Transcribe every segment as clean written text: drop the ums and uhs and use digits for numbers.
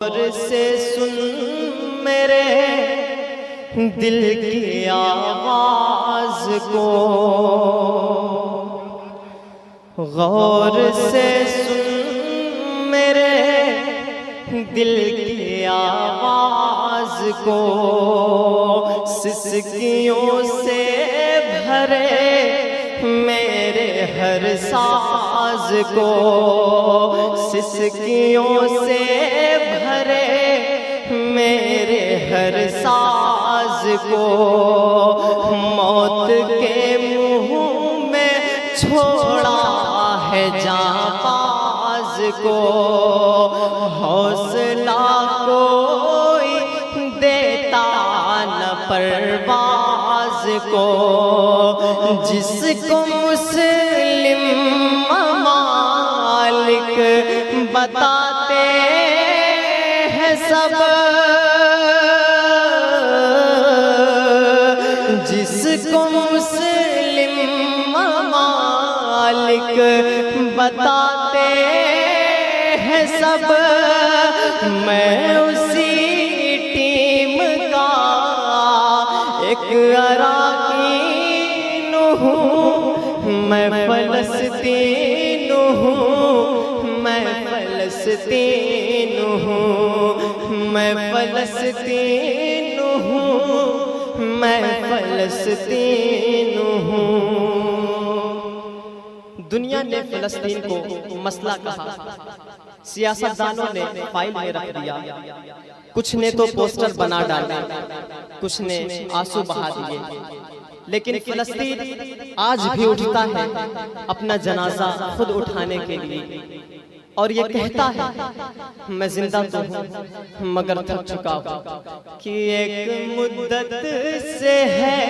غور سے سن میرے دل کی آواز کو، غور سے سن میرے دل کی آواز کو، سسکیوں سے بھرے میرے ہر ساز کو، سسکیوں سے بھرے میرے ہر ساز کو، موت کے منہ میں چھوڑا ہے جاں باز کو، حوصلہ کوئی دیتا نہ پرواز کو، جس کو مسلم ممالک بتاتے ہیں سب، جس کو مسلم ممالک بتاتے ہیں سب، میں اسی ٹیم کا ایک اراکین ہوں، میں فلسطین ہوں، میں فلسطین ہوں، میں فلسطین ہوں، میں فلسطین ہوں۔ دنیا نے فلسطین کو مسئلہ کہا، سیاستدانوں نے فائل میں رکھ دیا، کچھ نے تو پوسٹر بنا ڈالے، کچھ نے آنسو بہا دیے، لیکن فلسطین آج بھی اٹھتا ہے اپنا جنازہ خود اٹھانے کے لیے، اور یہ کہتا ہے میں زندہ تو ہوں مگر تھک چکا ہوں، کہ ایک مدت سے ہے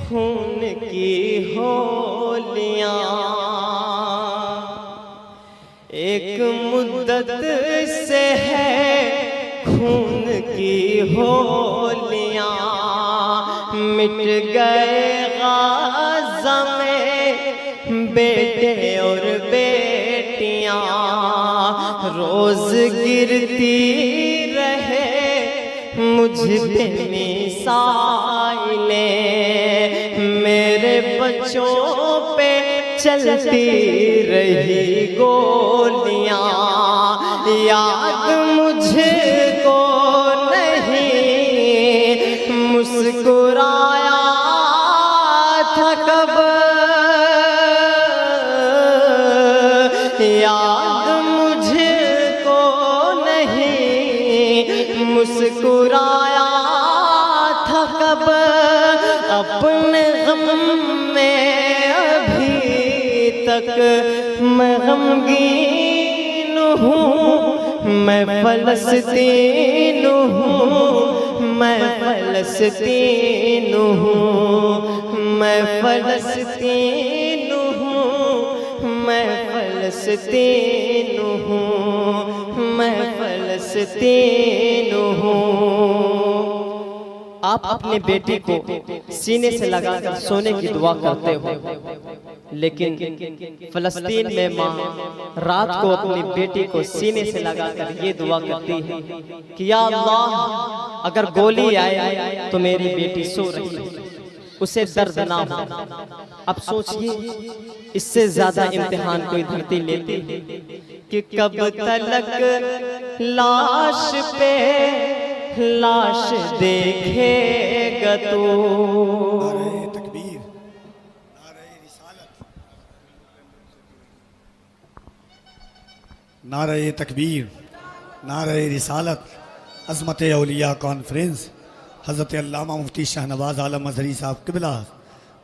خون کی ہولیاں، ایک مدت سے ہے خون کی ہولیاں، مٹ گئے غازہ میں بیٹے اور بیٹیاں، روز گرتی رہے مجھ پہ میزائلیں، میرے بچوں پہ چلتی رہی گولیاں، یاد مجھ کو نہیں مسکرایا تھا کب، یاد مجھ کو نہیں مسکرایا تھا کب، اپنے غم میں ابھی تک میں غمگین ہوں، میں فلسطین ہوں، میں فلسطین ہوں، میں فلسطین ہوں، میں فلسطین ہوں، میں فلسطین ہوں۔ آپ اپنے بیٹی کو سینے سے لگا کر سونے کی دعا کرتے ہو، لیکن فلسطین میں ماں رات کو اپنی بیٹی کو سینے سے لگا کر یہ دعا کرتی ہے کہ یا اللہ اگر گولی آئے تو میری بیٹی سو رہی ہے، اسے درد نہ ہو۔ اب سوچئے اس سے زیادہ امتحان کوئی دھرتی لیتی ہے کہ کب تلک لاش پہ لاش دیکھے گا تو، نعرہ تکبیر، نعرہ رسالت، نعرہ تکبیر، نعرہ رسالت، عظمت اولیاء کانفرنس، حضرت علامہ مفتی شاہ نواز عالم ازہری صاحب قبلہ،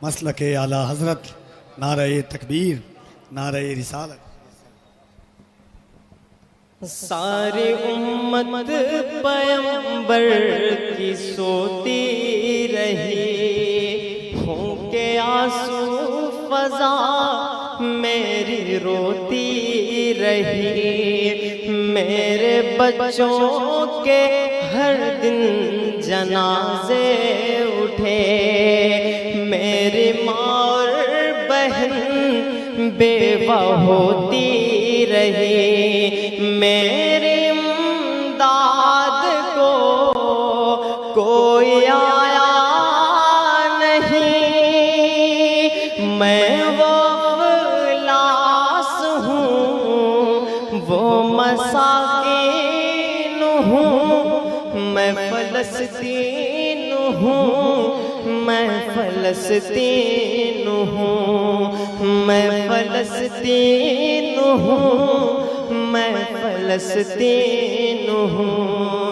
مسلک اعلیٰ حضرت، نعرہ تکبیر، نعرہ رسالت۔ ساری امت پیغمبر کی سوتی رہی، ہوں کے آنسو فضا میری روتی رہی، میرے بچوں کے ہر دن جنازے اٹھے، میری ماں اور بہن بیوہ ہوتی رہی، میری میں فلسطین ہوں، میں فلسطین ہوں، میں فلسطین ہوں، میں فلسطین ہوں،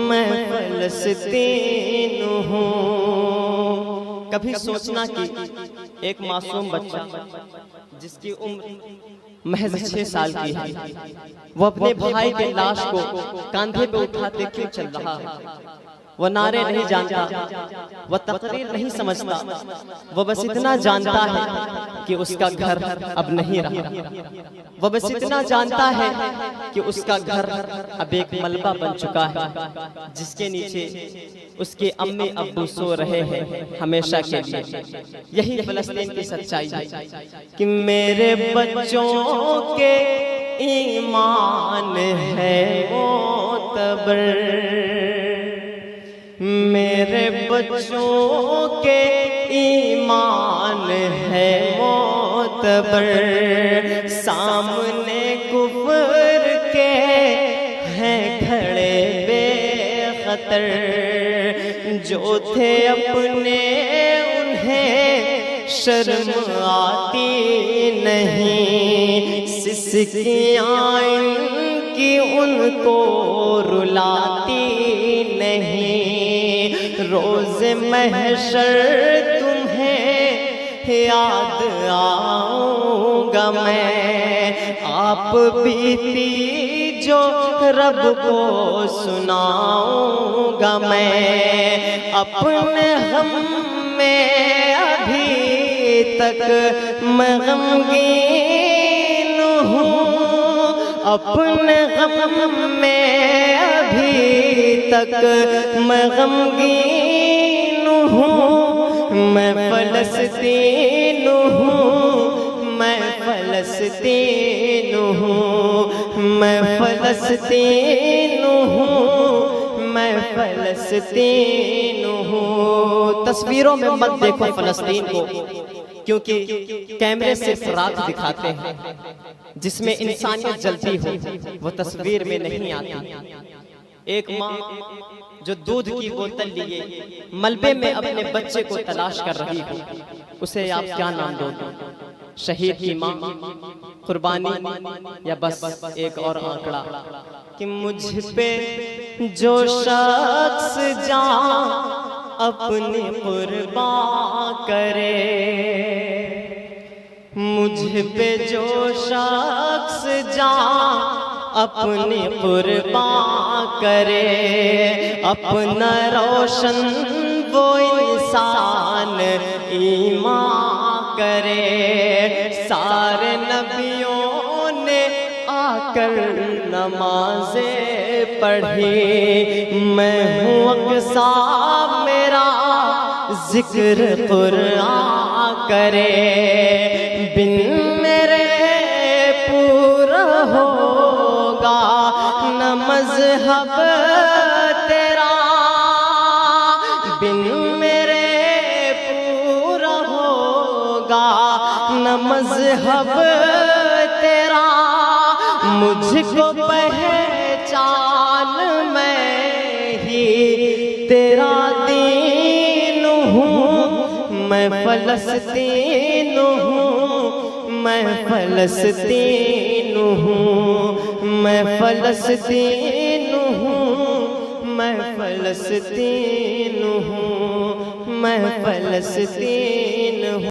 میں فلسطین ہوں۔ کبھی سوچنا کہ ایک معصوم بچہ جس کی عمر محض 6 سال کی ہے، وہ اپنے بھائی کے لاش کو کاندھے پہ اٹھاتے کیوں چل رہا ہے؟ وہ نعرے نہیں جانتا، وہ تقریر نہیں سمجھتا، وہ بس اتنا جانتا ہے کہ اس کا گھر اب نہیں رہا، وہ بس اتنا جانتا ہے کہ اس کا گھر اب ایک ملبہ بن چکا ہے جس کے نیچے اس کے امی ابو سو رہے ہیں ہمیشہ کے لیے۔ یہی فلسطین کی سچائی ہے کہ میرے بچوں کے ایمان ہے معتبر، میرے بچوں کے ایمان ہے معتبر، سامنے کفر کے ہیں کھڑے بے خطر، جو تھے اپنے انہیں شرم آتی نہیں، سسکیاں ان کی ان کو رلاتی نہیں، روز محشر تمہیں یاد آؤں گا میں، آپ بیتی جو رب کو سناؤں گا میں، اپنے غم میں ابھی تک میں غمگین ہوں، اپنے غم میں ابھی تک میں غمگین ہوں، میں فلسطین ہوں، میں فلسطین ہوں، میں فلسطین ہوں، میں فلسطین ہوں۔ تصویروں میں مت دیکھو فلسطین کو، کیونکہ کیمرے صرف رات دکھاتے ہیں، جس میں انسانیت جلتی ہو وہ تصویر میں نہیں آتی۔ ایک ماں جو دودھ کی بوتل لیے ملبے میں اپنے بچے کو تلاش کر رہی ہو، اسے آپ کیا نام دو گے؟ شہید کی ماں، قربانی، یا بس ایک اور آنکڑا؟ کہ مجھ پہ جو شخص جان اپنی قربان کرے، مجھ پہ جو شخص جان اپنی قربان کرے، اپنا روشن وہ انسان ایمان کرے، سارے نبیوں نے آ کر نمازیں پڑھی، میں ہوں اقصا میرا ذکر قرآن کرے، بن میرے پورا ہوگا نہ مذہب تیرا، بن میرے پورا ہوگا نہ مذہب تیرا، مجھ کو پہچان میں ہی تیرا دین ہوں، میں فلسطین ہوں، میں فلسطین ہوں، میں فلسطین ہوں، میں فلسطین ہوں، میں فلسطین ہوں۔